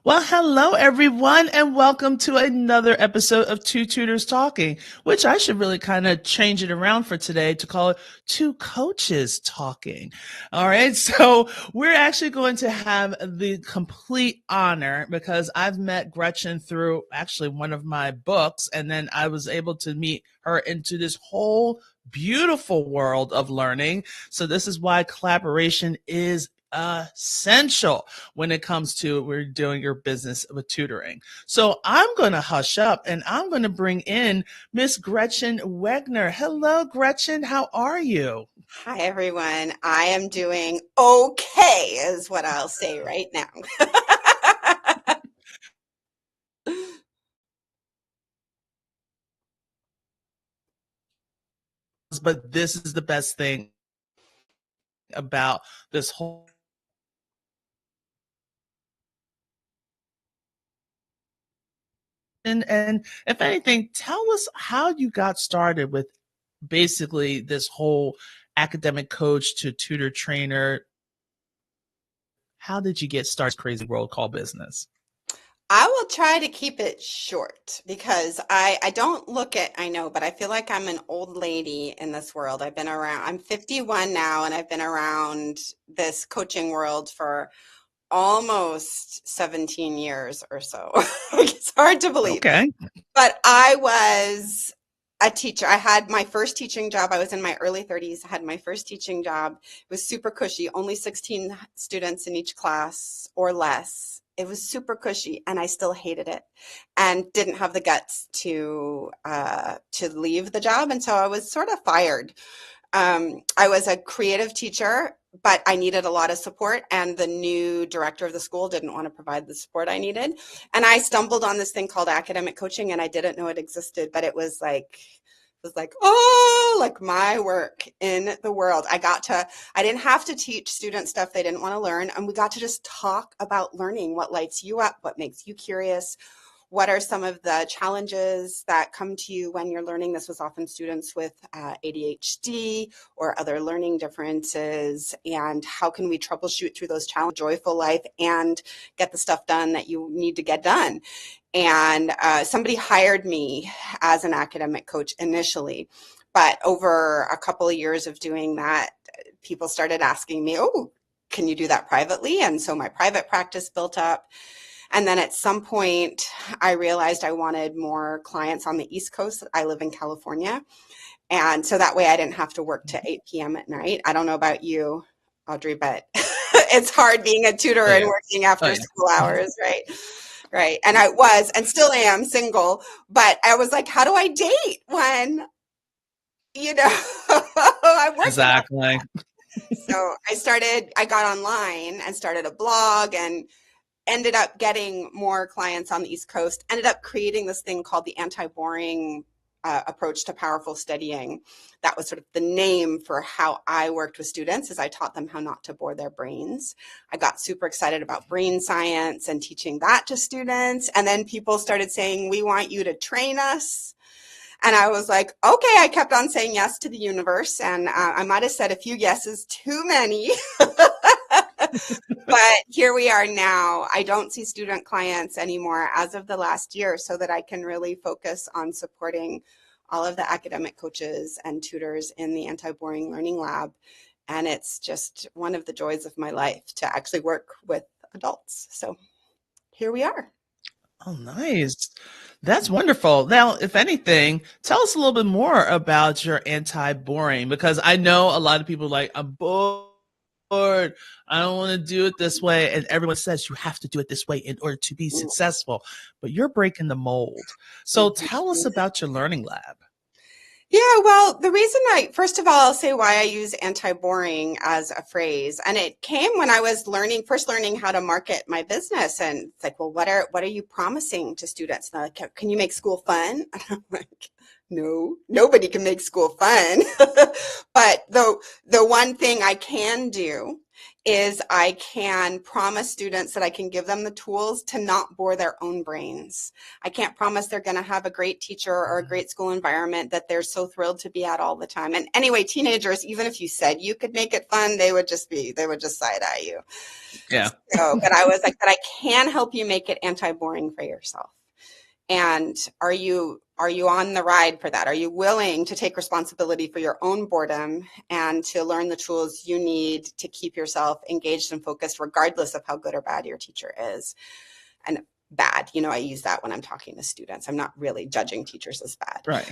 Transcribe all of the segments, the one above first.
Well, hello everyone, and welcome to another episode of Two Tutors Talking, which I should really kind of change it around for today to call it Two Coaches Talking. All right, so we're actually going to have the complete honor because I've met Gretchen through actually one of my books, and then I was able to meet her into this whole beautiful world of learning. So this is why collaboration is essential when it comes to we're doing your business with tutoring. So I'm going to hush up and I'm going to bring in Miss Gretchen Wegner. Hello, Gretchen. How are you? Hi, everyone. I am doing okay, is what I'll say right now. But this is the best thing about this whole. And if anything, tell us how you got started with basically this whole academic coach to tutor trainer. How did you get started in this crazy world called business? I will try to keep it short because I don't look it, I know, but I feel like I'm an old lady in this world. I've been around, I'm 51 now, and I've been around this coaching world for almost 17 years or so. It's hard to believe. Okay. But I was a teacher. I had my first teaching job. I was in my early 30s. I had my first teaching job. It was super cushy, only 16 students in each class or less. It was super cushy, and I still hated it and didn't have the guts to leave the job. And so I was sort of fired. I was a creative teacher, but I needed a lot of support, and the new director of the school didn't want to provide the support I needed. And I stumbled on this thing called academic coaching, and I didn't know it existed, but oh, like my work in the world. I didn't have to teach students stuff they didn't want to learn, and we got to just talk about learning, what lights you up, what makes you curious. What are some of the challenges that come to you when you're learning? This was often students with ADHD or other learning differences. And how can we troubleshoot through those challenges, joyful life, and get the stuff done that you need to get done? And somebody hired me as an academic coach initially. But over a couple of years of doing that, people started asking me, oh, can you do that privately? And so my private practice built up. And then at some point, I realized I wanted more clients on the East Coast. I live in California. And so that way I didn't have to work to 8 p.m. at night. I don't know about you, Audrey, but it's hard being a tutor Oh, and yeah. working Oh, after yeah. school hours, right? Right. And I was and still am single, but I was like, how do I date when, I'm working on Exactly. so I got online and started a blog and ended up getting more clients on the East Coast, ended up creating this thing called the anti-boring approach to powerful studying. That was sort of the name for how I worked with students, as I taught them how not to bore their brains. I got super excited about brain science and teaching that to students. And then people started saying, we want you to train us. And I was like, okay, I kept on saying yes to the universe. And I might have said a few yeses too many. But here we are now. I don't see student clients anymore as of the last year, so that I can really focus on supporting all of the academic coaches and tutors in the anti-boring learning lab. And it's just one of the joys of my life to actually work with adults. So here we are. Oh, nice. That's wonderful. Now, if anything, tell us a little bit more about your anti-boring because I know a lot of people like, I'm bored. I don't want to do it this way. And everyone says you have to do it this way in order to be successful, but you're breaking the mold. So tell us about your learning lab. Yeah, well, the reason first of all, I'll say why I use anti-boring as a phrase. And it came when I was first learning how to market my business. And it's like, well, what are you promising to students? And they're like, can you make school fun? And I'm like, no, nobody can make school fun. But the one thing I can do is I can promise students that I can give them the tools to not bore their own brains. I can't promise they're going to have a great teacher or a great school environment that they're so thrilled to be at all the time. And anyway, teenagers, even if you said you could make it fun, they would just side eye you. Yeah. So, but I was like, but I can help you make it anti-boring for yourself. And are you on the ride for that? Are you willing to take responsibility for your own boredom and to learn the tools you need to keep yourself engaged and focused, regardless of how good or bad your teacher is? And bad, I use that when I'm talking to students. I'm not really judging teachers as bad. Right.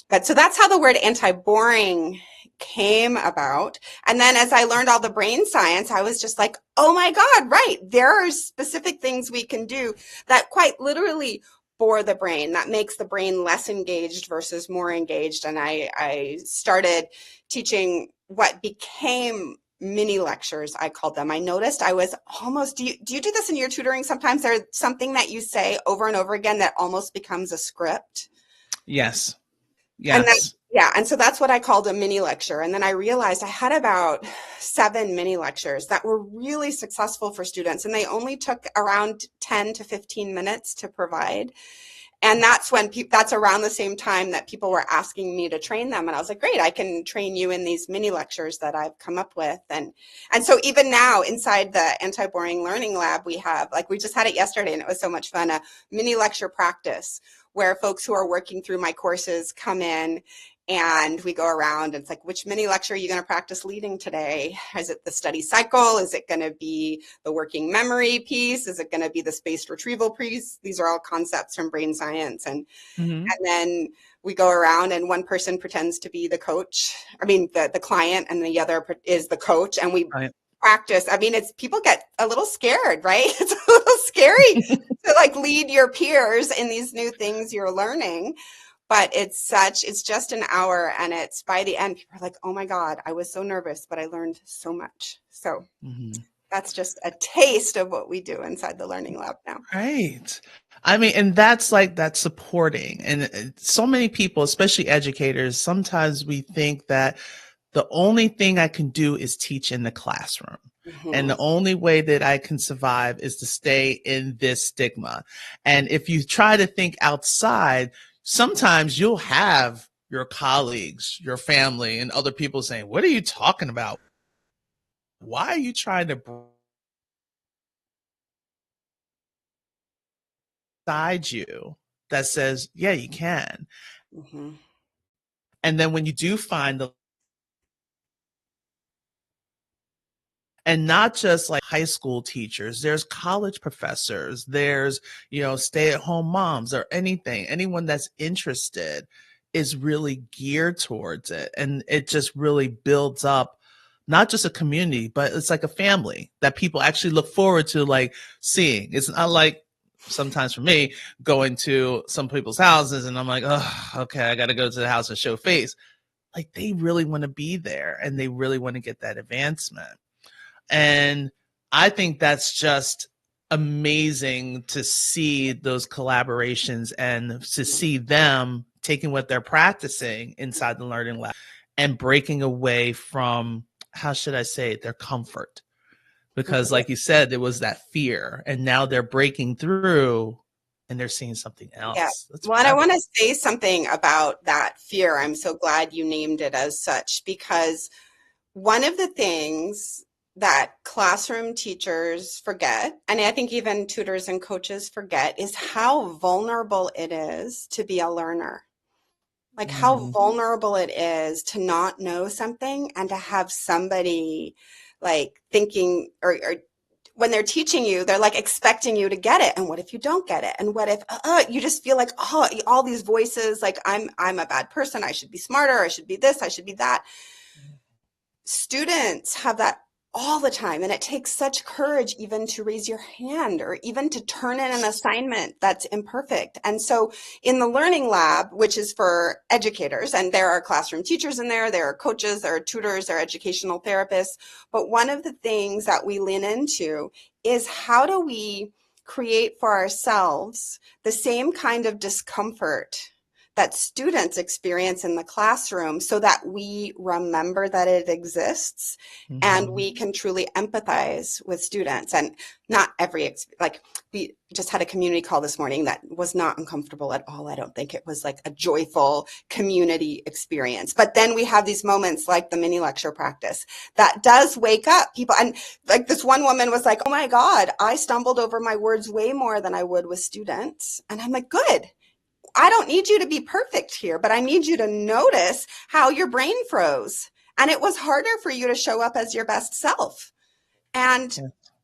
But so that's how the word anti-boring came about. And then as I learned all the brain science, I was just like, oh my God, right. There are specific things we can do that quite literally bore the brain, that makes the brain less engaged versus more engaged. And I started teaching what became mini lectures, I called them. I noticed I was almost, do you do this in your tutoring? Sometimes there's something that you say over and over again that almost becomes a script. Yes. And so that's what I called a mini lecture. And then I realized I had about 7 mini lectures that were really successful for students. And they only took around 10 to 15 minutes to provide. And that's when that's around the same time that people were asking me to train them. And I was like, great, I can train you in these mini lectures that I've come up with. And so even now inside the anti-boring learning lab, we have, like we just had it yesterday and it was so much fun, a mini lecture practice where folks who are working through my courses come in and we go around and it's like, which mini lecture are you going to practice leading today? Is it the study cycle? Is it going to be the working memory piece? Is it going to be the spaced retrieval piece? These are all concepts from brain science. And then we go around and one person pretends to be the coach. I mean, the client, and the other is the coach. And we practice. I mean, people get a little scared, right? It's a little scary to like lead your peers in these new things you're learning. But it's just an hour, and it's by the end, people are like, oh my God, I was so nervous, but I learned so much. So that's just a taste of what we do inside the Learning Lab now. Right. I mean, and that's like that supporting. And so many people, especially educators, sometimes we think that the only thing I can do is teach in the classroom. And the only way that I can survive is to stay in this stigma. And if you try to think outside, sometimes you'll have your colleagues, your family, and other people saying, what are you talking about? Why are you trying to guide you that says, yeah, you can. And then when you do find and not just like high school teachers, there's college professors, there's, stay-at-home moms or anyone that's interested is really geared towards it. And it just really builds up not just a community, but it's like a family that people actually look forward to like seeing. It's not like sometimes for me going to some people's houses and I'm like, oh, okay, I got to go to the house and show face. Like they really want to be there and they really want to get that advancement. And I think that's just amazing to see those collaborations and to see them taking what they're practicing inside the learning lab and breaking away from, how should I say it, their comfort. Because like you said, there was that fear and now they're breaking through and they're seeing something else. Yeah. Well, and I want to say something about that fear. I'm so glad you named it as such, because one of the things that classroom teachers forget, and I think even tutors and coaches forget, is how vulnerable it is to be a learner. Like how vulnerable it is to not know something and to have somebody like thinking or when they're teaching you, they're like expecting you to get it. And what if you don't get it? And what if you just feel like, oh, all these voices, like I'm a bad person. I should be smarter. I should be this. I should be that. Students have that all the time. And it takes such courage even to raise your hand or even to turn in an assignment that's imperfect. And so in the Learning Lab, which is for educators, and there are classroom teachers in there are coaches, there are tutors, there are educational therapists. But one of the things that we lean into is how do we create for ourselves the same kind of discomfort that students experience in the classroom so that we remember that it exists and we can truly empathize with students. And not every, like, we just had a community call this morning that was not uncomfortable at all. I don't think it was like a joyful community experience. But then we have these moments like the mini lecture practice that does wake up people. And like this one woman was like, oh my God, I stumbled over my words way more than I would with students. And I'm like, good. I don't need you to be perfect here, but I need you to notice how your brain froze. And it was harder for you to show up as your best self. And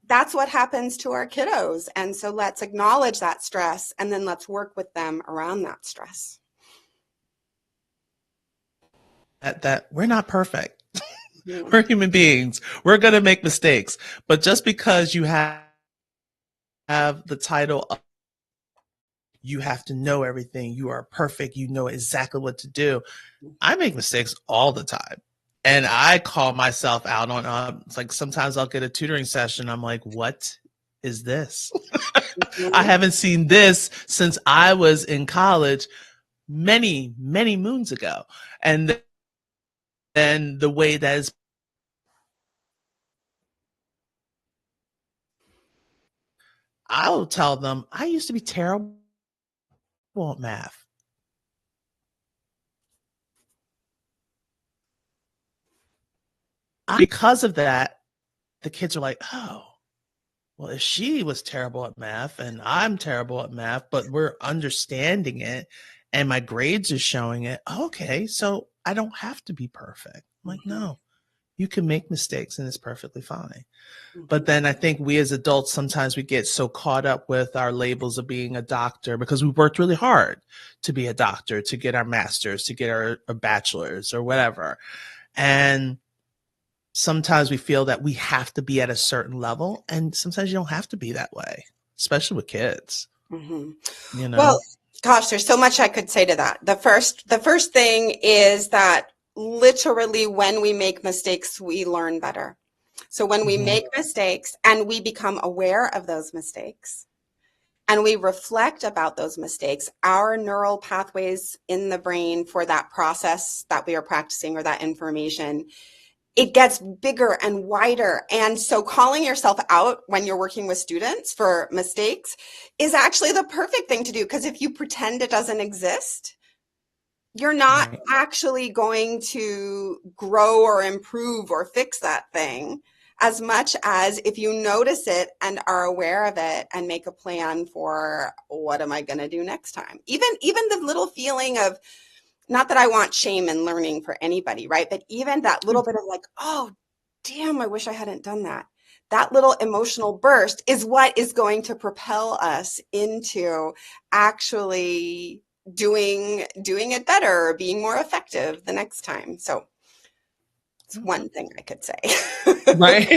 that's what happens to our kiddos. And so let's acknowledge that stress and then let's work with them around that stress. That we're not perfect. We're human beings. We're going to make mistakes. But just because you have the title of you have to know everything, you are perfect, you know exactly what to do. I make mistakes all the time. And I call myself out on, it's like sometimes I'll get a tutoring session. I'm like, what is this? I haven't seen this since I was in college many, many moons ago. And then the way that is, I'll tell them, I used to be terrible at math. Because of that, the kids are like, oh, well, if she was terrible at math and I'm terrible at math, but we're understanding it and my grades are showing it, okay, so I don't have to be perfect. I'm like, no, you can make mistakes and it's perfectly fine. But then I think we as adults, sometimes we get so caught up with our labels of being a doctor because we worked really hard to be a doctor, to get our master's, to get our bachelor's or whatever. And sometimes we feel that we have to be at a certain level, and sometimes you don't have to be that way, especially with kids. You know? Well, gosh, there's so much I could say to that. The first thing is that literally when we make mistakes, we learn better. So when we make mistakes and we become aware of those mistakes and we reflect about those mistakes, our neural pathways in the brain for that process that we are practicing or that information, it gets bigger and wider. And so calling yourself out when you're working with students for mistakes is actually the perfect thing to do, because if you pretend it doesn't exist, you're not actually going to grow or improve or fix that thing as much as if you notice it and are aware of it and make a plan for what am I going to do next time. Even the little feeling of, not that I want shame in learning for anybody, right? But even that little bit of like, oh, damn, I wish I hadn't done that. That little emotional burst is what is going to propel us into actually doing it better or being more effective the next time. So it's one thing I could say. Right.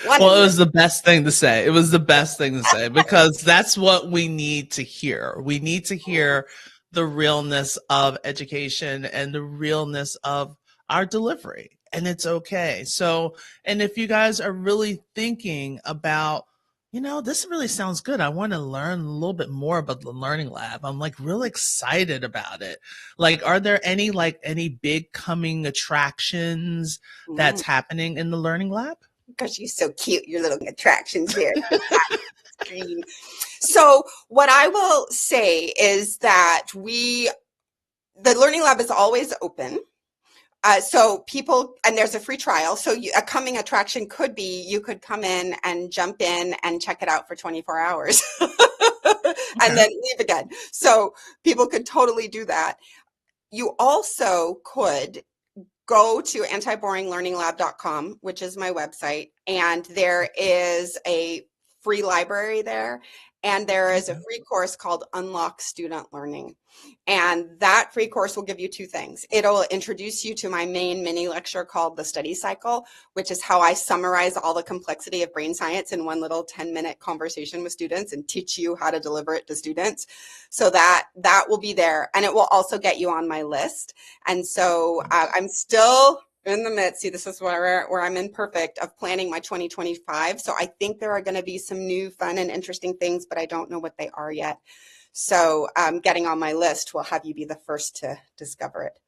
Well, it was the best thing to say. It was the best thing to say because that's what we need to hear. We need to hear the realness of education and the realness of our delivery. And it's okay. So, and if you guys are really thinking about, this really sounds good. I want to learn a little bit more about the Learning Lab. I'm like really excited about it. Like, are there any big coming attractions that's happening in the Learning Lab? Because you're so cute, your little attractions there. So what I will say is that the Learning Lab is always open. So people, and there's a free trial. So a coming attraction could be, you could come in and jump in and check it out for 24 hours and then leave again. So people could totally do that. You also could go to antiboringlearninglab.com, which is my website, and there is a free library there. And there is a free course called Unlock Student Learning. And that free course will give you two things. It'll introduce you to my main mini lecture called The Study Cycle, which is how I summarize all the complexity of brain science in one little 10-minute conversation with students and teach you how to deliver it to students. So that will be there. And it will also get you on my list. And so I'm still in the midst, see, this is where I'm imperfect, of planning my 2025. So I think there are going to be some new fun and interesting things, but I don't know what they are yet. So getting on my list will have you be the first to discover it.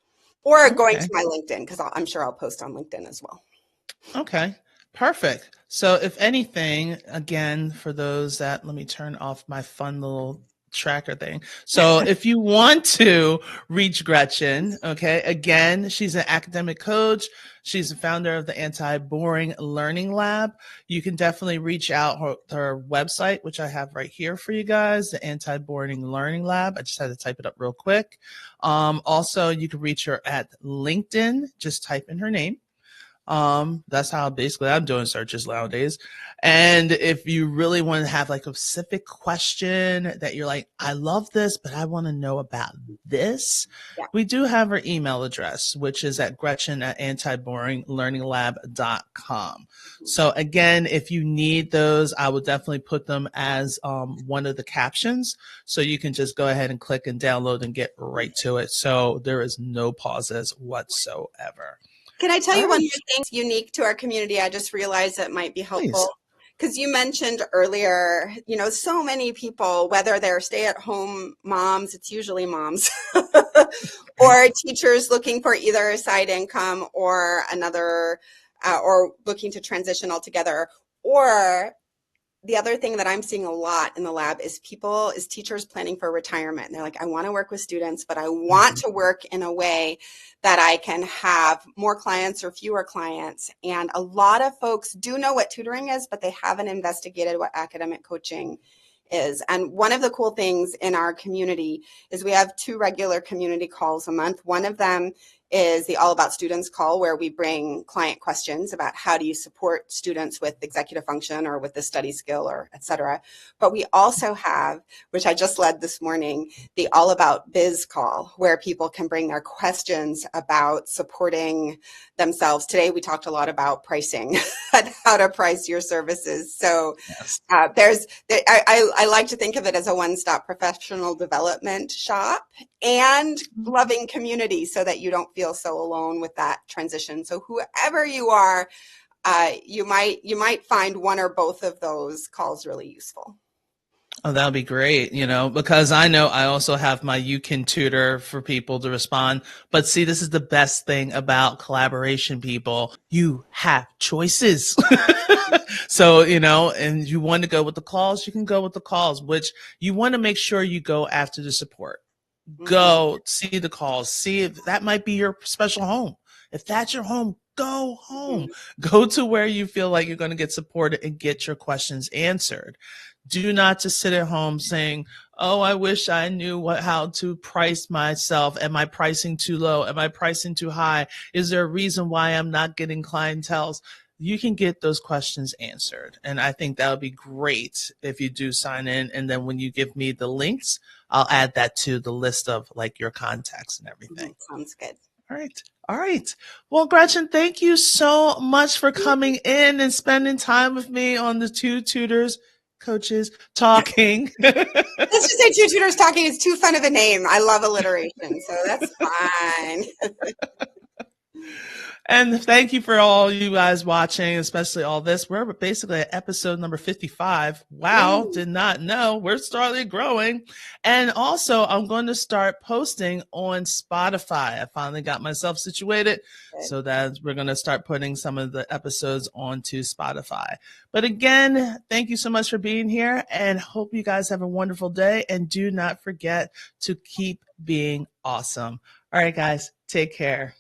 Or going Okay. to my LinkedIn, because I'm sure I'll post on LinkedIn as well. Okay. Perfect. So if anything, again, for those that, let me turn off my fun little tracker thing. So if you want to reach Gretchen, okay, again, she's an academic coach. She's the founder of the Anti-Boring Learning Lab. You can definitely reach out her website, which I have right here for you guys, the Anti-Boring Learning Lab. I just had to type it up real quick. Also, you can reach her at LinkedIn. Just type in her name. That's how basically I'm doing searches nowadays. And if you really want to have like a specific question that you're like, I love this, but I want to know about this, Yeah. we do have her email address, which is at Gretchen@antiboringlearninglab.com. So again, if you need those, I will definitely put them as one of the captions. So you can just go ahead and click and download and get right to it. So there is no pauses whatsoever. Can I tell All you one right. more thing unique to our community? I just realized that might be helpful. Please. Because you mentioned earlier, so many people, whether they're stay-at-home moms, it's usually moms, or teachers looking for either a side income or another, or looking to transition altogether, or the other thing that I'm seeing a lot in the lab is teachers planning for retirement. And they're like, I want to work with students, but I want to work in a way that I can have more clients or fewer clients. And a lot of folks do know what tutoring is, but they haven't investigated what academic coaching is. And one of the cool things in our community is we have 2 regular community calls a month. One of them is the All About Students call, where we bring client questions about how do you support students with executive function or with the study skill or et cetera. But we also have, which I just led this morning, the All About Biz call, where people can bring their questions about supporting themselves. Today, we talked a lot about pricing and how to price your services. So Yes. I like to think of it as a one-stop professional development shop and loving community, so that you don't feel so alone with that transition. So whoever you are, you might find one or both of those calls really useful. Oh, that'll be great, because I know I also have my You Can Tutor for people to respond. But see, this is the best thing about collaboration, people. You have choices. So, and you want to go with the calls, you can go with the calls, which you want to make sure you go after the support. Go see the calls, see if that might be your special home. If that's your home, go home. Go to where you feel like you're going to get supported and get your questions answered. Do not just sit at home saying, oh, I wish I knew how to price myself. Am I pricing too low? Am I pricing too high? Is there a reason why I'm not getting clientele? You can get those questions answered. And I think that would be great if you do sign in. And then when you give me the links, I'll add that to the list of like your contacts and everything. Sounds good. All right. All right. Well, Gretchen, thank you so much for coming in and spending time with me on the Two Tutors Coaches Talking. Let's just say Two Tutors Talking is too fun of a name. I love alliteration, so that's fine. And thank you for all you guys watching, especially all this. We're basically at episode number 55. Wow, did not know. We're starting growing. And also, I'm going to start posting on Spotify. I finally got myself situated so that we're going to start putting some of the episodes onto Spotify. But again, thank you so much for being here, and hope you guys have a wonderful day. And do not forget to keep being awesome. All right, guys, take care.